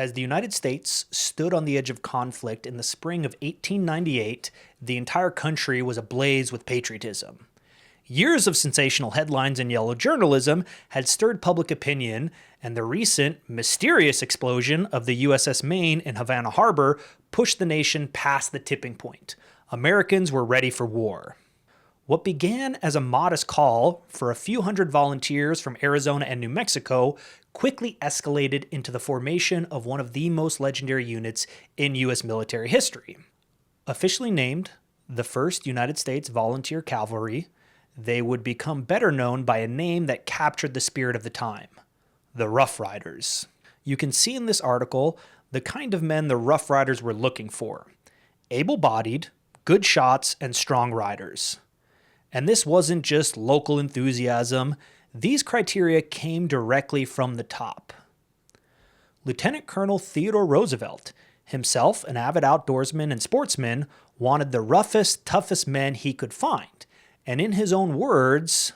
As the United States stood on the edge of conflict in the spring of 1898, the entire country was ablaze with patriotism. Years of sensational headlines and yellow journalism had stirred public opinion, and the recent, mysterious explosion of the USS Maine in Havana Harbor pushed the nation past the tipping point. Americans were ready for war. What began as a modest call for a few hundred volunteers from Arizona and New Mexico quickly escalated into the formation of one of the most legendary units in U.S. military history. Officially named the 1st United States Volunteer Cavalry, they would become better known by a name that captured the spirit of the time: the Rough Riders. You can see in this article the kind of men the Rough Riders were looking for: able-bodied, good shots, and strong riders. And this wasn't just local enthusiasm. These criteria came directly from the top. Lieutenant Colonel Theodore Roosevelt, himself an avid outdoorsman and sportsman, wanted the roughest, toughest men he could find. And in his own words,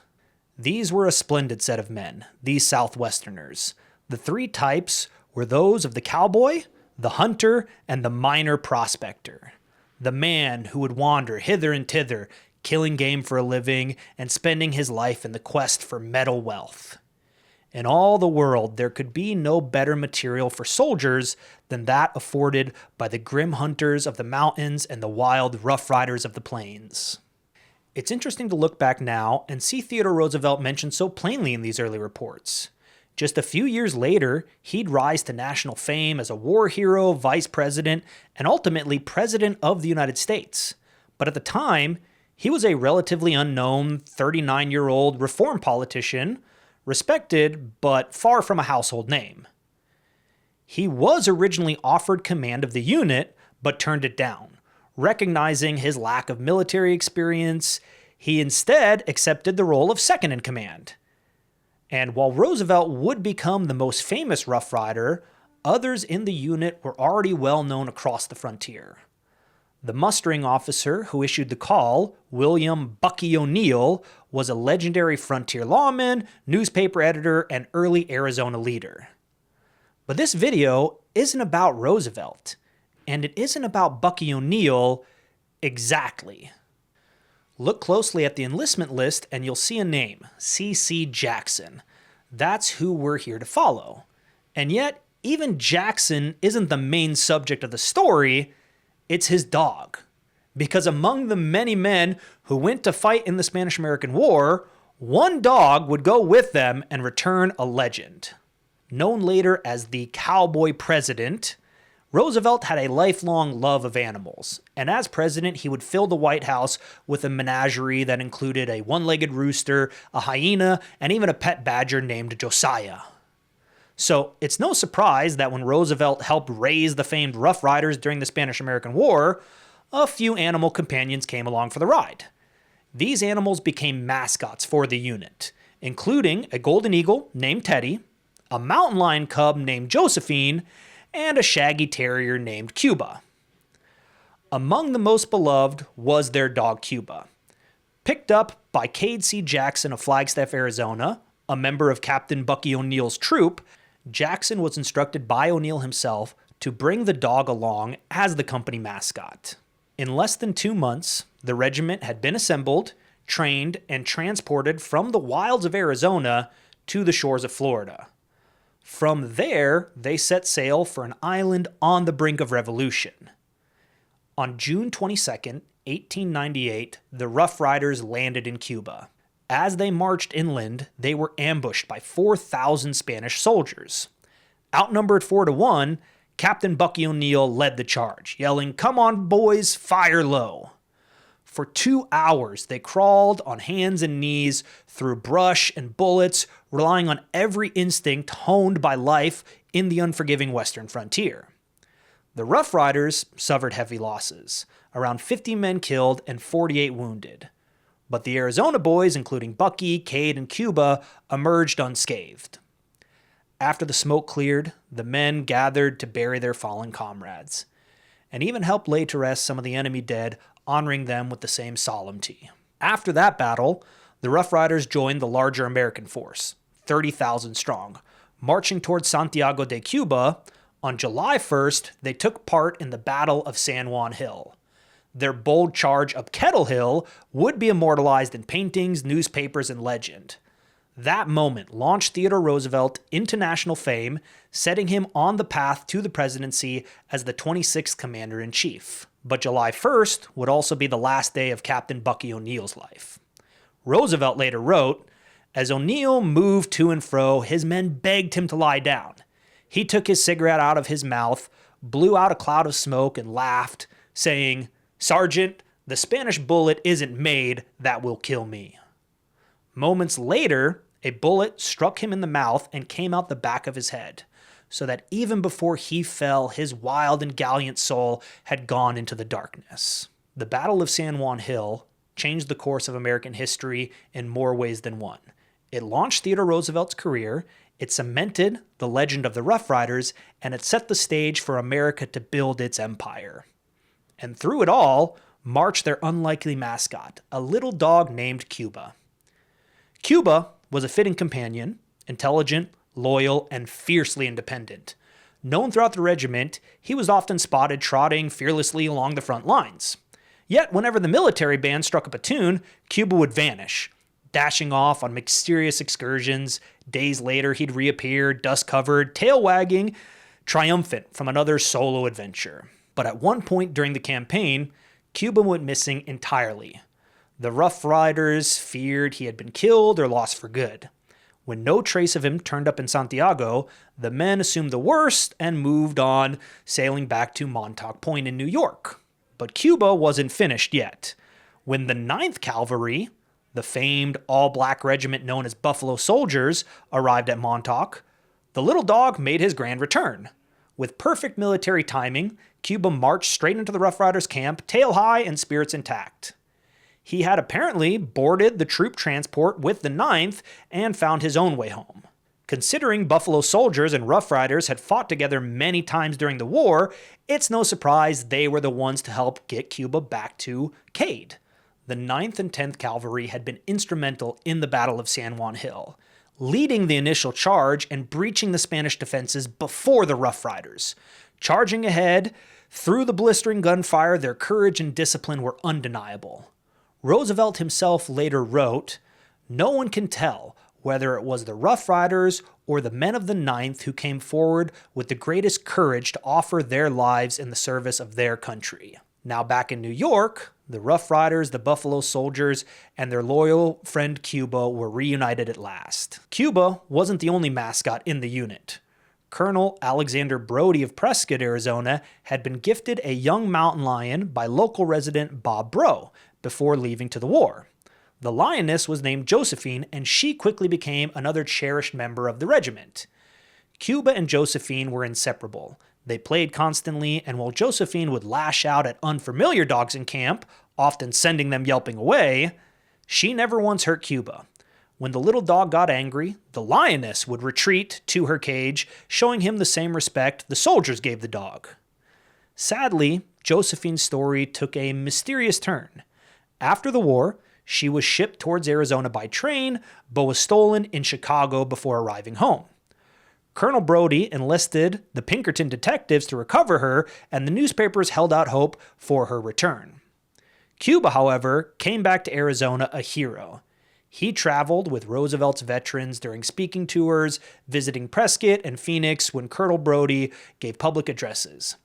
these were a splendid set of men, these Southwesterners. The three types were those of the cowboy, the hunter, and the miner prospector. The man who would wander hither and thither, killing game for a living and spending his life in the quest for metal wealth. In all the world, there could be no better material for soldiers than that afforded by the grim hunters of the mountains and the wild rough riders of the plains. It's interesting to look back now and see Theodore Roosevelt mentioned so plainly in these early reports. Just a few years later, he'd rise to national fame as a war hero, vice president, and ultimately president of the United States. But at the time, he was a relatively unknown 39-year-old reform politician, respected but far from a household name. He was originally offered command of the unit, but turned it down. Recognizing his lack of military experience, he instead accepted the role of second in command. And while Roosevelt would become the most famous Rough Rider, others in the unit were already well known across the frontier. The mustering officer who issued the call, William "Bucky" O'Neill, was a legendary frontier lawman, newspaper editor, and early Arizona leader. But this video isn't about Roosevelt, and it isn't about Bucky O'Neill exactly. Look closely at the enlistment list and you'll see a name: C.C. Jackson. That's who we're here to follow. And yet, even Jackson isn't the main subject of the story. It's his dog. Because among the many men who went to fight in the Spanish-American War, one dog would go with them and return a legend. Known later as the Cowboy President, Roosevelt had a lifelong love of animals, and as president, he would fill the White House with a menagerie that included a one-legged rooster, a hyena, and even a pet badger named Josiah. So it's no surprise that when Roosevelt helped raise the famed Rough Riders during the Spanish-American War, a few animal companions came along for the ride. These animals became mascots for the unit, including a golden eagle named Teddy, a mountain lion cub named Josephine, and a shaggy terrier named Cuba. Among the most beloved was their dog Cuba. Picked up by Cade C. Jackson of Flagstaff, Arizona, a member of Captain Bucky O'Neill's troop, Jackson was instructed by O'Neill himself to bring the dog along as the company mascot. In less than 2 months, the regiment had been assembled, trained, and transported from the wilds of Arizona to the shores of Florida. From there, they set sail for an island on the brink of revolution. On June 22nd, 1898, the Rough Riders landed in Cuba. As they marched inland, they were ambushed by 4,000 Spanish soldiers. Outnumbered 4-1, Captain Bucky O'Neill led the charge, yelling, "Come on, boys, fire low." For 2 hours, they crawled on hands and knees through brush and bullets, relying on every instinct honed by life in the unforgiving western frontier. The Rough Riders suffered heavy losses, around 50 men killed and 48 wounded. But the Arizona boys, including Bucky, Cade, and Cuba, emerged unscathed. After the smoke cleared, the men gathered to bury their fallen comrades, and even helped lay to rest some of the enemy dead, honoring them with the same solemnity. After that battle, the Rough Riders joined the larger American force, 30,000 strong, marching towards Santiago de Cuba On July 1st, they took part in the Battle of San Juan Hill. Their bold charge up Kettle Hill would be immortalized in paintings, newspapers, and legend. That moment launched Theodore Roosevelt into national fame, setting him on the path to the presidency as the 26th Commander-in-Chief. But July 1st would also be the last day of Captain Bucky O'Neill's life. Roosevelt later wrote, "As O'Neill moved to and fro, his men begged him to lie down. He took his cigarette out of his mouth, blew out a cloud of smoke, and laughed, saying, 'Sergeant, the Spanish bullet isn't made that will kill me.'" Moments later, a bullet struck him in the mouth and came out the back of his head, so that even before he fell, his wild and gallant soul had gone into the darkness. The Battle of San Juan Hill changed the course of American history in more ways than one. It launched Theodore Roosevelt's career, it cemented the legend of the Rough Riders, and it set the stage for America to build its empire. And through it all, marched their unlikely mascot, a little dog named Cuba. Cuba was a fitting companion, intelligent, loyal, and fiercely independent. Known throughout the regiment, he was often spotted trotting fearlessly along the front lines. Yet, whenever the military band struck up a tune, Cuba would vanish, dashing off on mysterious excursions. Days later, he'd reappear, dust-covered, tail-wagging, triumphant from another solo adventure. But at one point during the campaign, Cuba went missing entirely. The Rough Riders feared he had been killed or lost for good. When no trace of him turned up in Santiago, the men assumed the worst and moved on, sailing back to Montauk Point in New York. But Cuba wasn't finished yet. When the 9th Cavalry, the famed all-black regiment known as Buffalo Soldiers, arrived at Montauk, the little dog made his grand return. With perfect military timing, Cuba marched straight into the Rough Riders' camp, tail high and spirits intact. He had apparently boarded the troop transport with the 9th and found his own way home. Considering Buffalo Soldiers and Rough Riders had fought together many times during the war, it's no surprise they were the ones to help get Cuba back to Cade. The 9th and 10th Cavalry had been instrumental in the Battle of San Juan Hill, leading the initial charge and breaching the Spanish defenses before the Rough Riders. Charging ahead, through the blistering gunfire, their courage and discipline were undeniable. Roosevelt himself later wrote, "No one can tell whether it was the Rough Riders or the men of the 9th who came forward with the greatest courage to offer their lives in the service of their country." Now back in New York, the Rough Riders, the Buffalo Soldiers, and their loyal friend Cuba were reunited at last. Cuba wasn't the only mascot in the unit. Colonel Alexander Brody of Prescott, Arizona, had been gifted a young mountain lion by local resident Bob Breaux before leaving to the war. The lioness was named Josephine, and she quickly became another cherished member of the regiment. Cuba and Josephine were inseparable. They played constantly, and while Josephine would lash out at unfamiliar dogs in camp, often sending them yelping away, she never once hurt Cuba. When the little dog got angry, the lioness would retreat to her cage, showing him the same respect the soldiers gave the dog. Sadly, Josephine's story took a mysterious turn. After the war, she was shipped towards Arizona by train, but was stolen in Chicago before arriving home. Colonel Brody enlisted the Pinkerton detectives to recover her, and the newspapers held out hope for her return. Cuba, however, came back to Arizona a hero. He traveled with Roosevelt's veterans during speaking tours, visiting Prescott and Phoenix when Colonel Brody gave public addresses.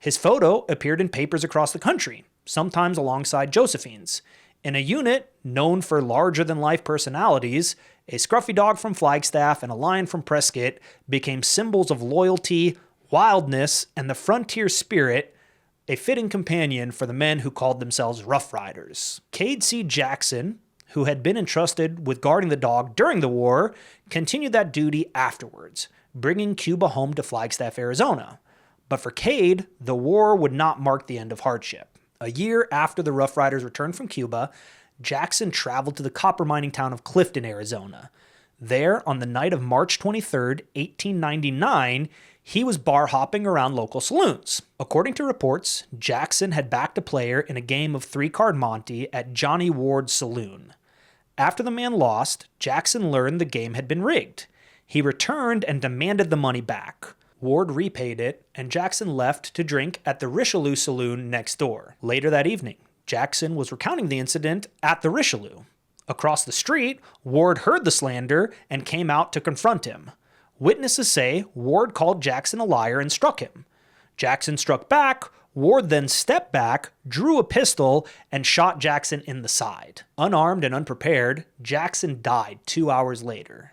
His photo appeared in papers across the country, sometimes alongside Josephine's. In a unit known for larger-than-life personalities, a scruffy dog from Flagstaff and a lion from Prescott became symbols of loyalty, wildness, and the frontier spirit, a fitting companion for the men who called themselves Rough Riders. Cade C. Jackson, who had been entrusted with guarding the dog during the war, continued that duty afterwards, bringing Cuba home to Flagstaff, Arizona. But for Cade, the war would not mark the end of hardship. A year after the Rough Riders returned from Cuba, Jackson traveled to the copper mining town of Clifton, Arizona. There, on the night of March 23, 1899, he was bar hopping around local saloons. According to reports, Jackson had backed a player in a game of three-card Monte at Johnny Ward's saloon. After the man lost, Jackson learned the game had been rigged. He returned and demanded the money back. Ward repaid it, and Jackson left to drink at the Richelieu Saloon next door. Later that evening, Jackson was recounting the incident at the Richelieu. Across the street, Ward heard the slander and came out to confront him. Witnesses say Ward called Jackson a liar and struck him. Jackson struck back. Ward then stepped back, drew a pistol, and shot Jackson in the side. Unarmed and unprepared, Jackson died 2 hours later.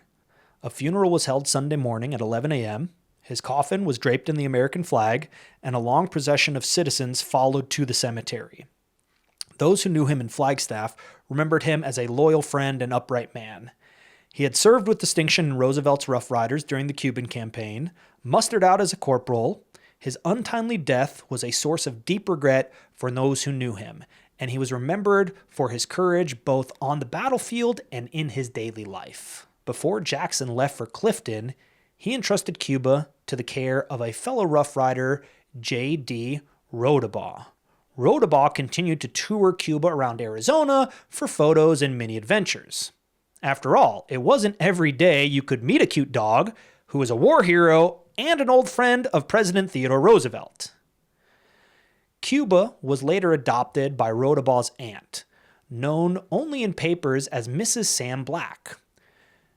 A funeral was held Sunday morning at 11 a.m. His coffin was draped in the American flag, and a long procession of citizens followed to the cemetery. Those who knew him in Flagstaff remembered him as a loyal friend and upright man. He had served with distinction in Roosevelt's Rough Riders during the Cuban campaign, mustered out as a corporal. His untimely death was a source of deep regret for those who knew him, and he was remembered for his courage both on the battlefield and in his daily life. Before Jackson left for Clifton, he entrusted Cuba to the care of a fellow Rough Rider, J.D. Rodabaugh. Rodabaugh continued to tour Cuba around Arizona for photos and mini adventures. After all, it wasn't every day you could meet a cute dog who was a war hero and an old friend of President Theodore Roosevelt. Cuba was later adopted by Rodabaugh's aunt, known only in papers as Mrs. Sam Black.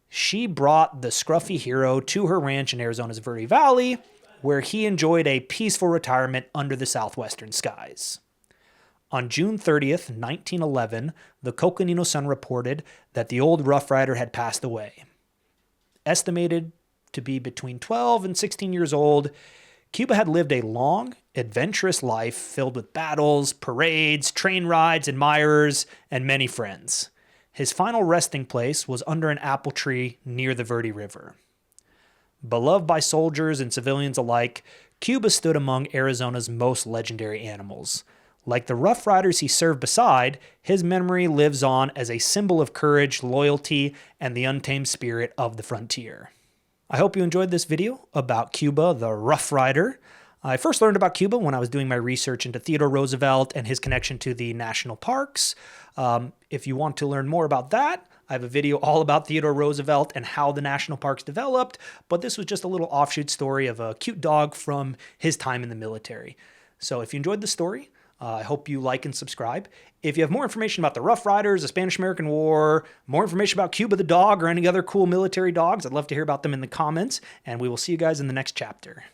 She brought the scruffy hero to her ranch in Arizona's Verde Valley, where he enjoyed a peaceful retirement under the southwestern skies. On June 30th, 1911, the Coconino Sun reported that the old Rough Rider had passed away. Estimated to be between 12 and 16 years old, Cuba had lived a long, adventurous life filled with battles, parades, train rides, admirers, and many friends. His final resting place was under an apple tree near the Verde River. Beloved by soldiers and civilians alike, Cuba stood among Arizona's most legendary animals. Like the Rough Riders he served beside, his memory lives on as a symbol of courage, loyalty, and the untamed spirit of the frontier. I hope you enjoyed this video about Cuba, the Rough Rider. I first learned about Cuba when I was doing my research into Theodore Roosevelt and his connection to the national parks. If you want to learn more about that, I have a video all about Theodore Roosevelt and how the national parks developed, but this was just a little offshoot story of a cute dog from his time in the military. So if you enjoyed the story, I hope you like and subscribe. If you have more information about the Rough Riders, the Spanish-American War, more information about Cuba the dog, or any other cool military dogs, I'd love to hear about them in the comments, and we will see you guys in the next chapter.